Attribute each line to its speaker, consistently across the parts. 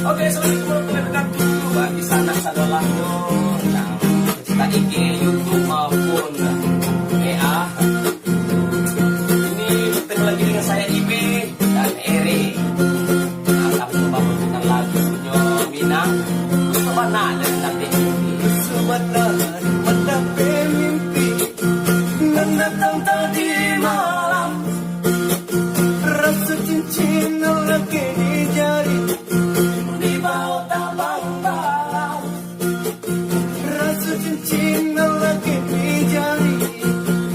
Speaker 1: Oke, assalamualaikum warahmatullahi wabarakatuh. Bagi sanak saudaraku yang kita IG, YouTube maupun WA. Ini bertemu lagi dengan saya Ibe dan Eri. Akan coba memberikan lagu Sunyo Minang. Mana dan nanti ini
Speaker 2: Semana mendape mimpi dan datang tadi malam. Rasa cincin lagi di jari
Speaker 1: di bawah tabang balau.
Speaker 2: Rasa cincin lagi di jari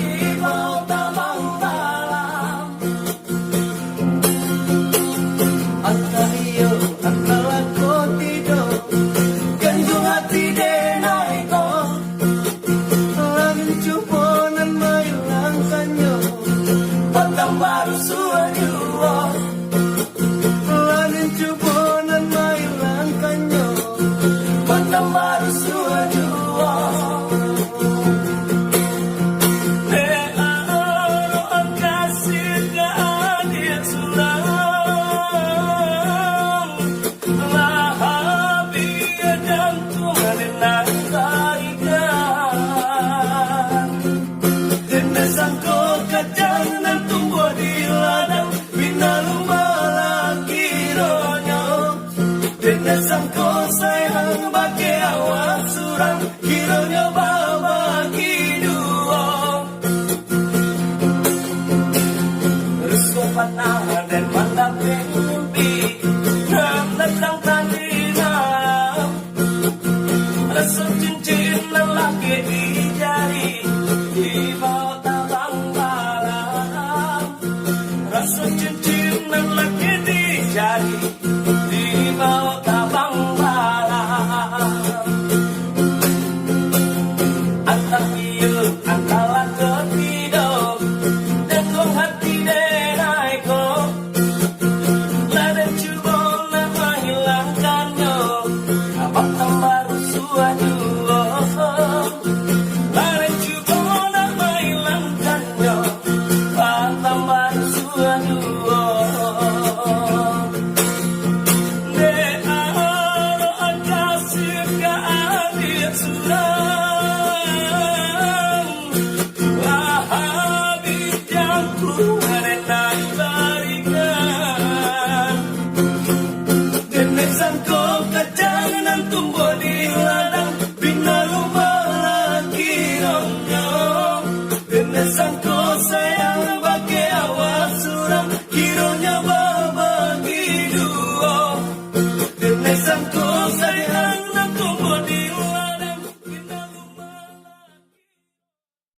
Speaker 1: Di bawah tabang balau.
Speaker 2: Entah iyo antara kau tidur
Speaker 1: Ganjung hati denai ko.
Speaker 2: Langit cuponan mailangkannya
Speaker 1: Batang baru suaju.
Speaker 2: Langit cuponan mailangkannya
Speaker 1: Batang baru suaju.
Speaker 2: Sang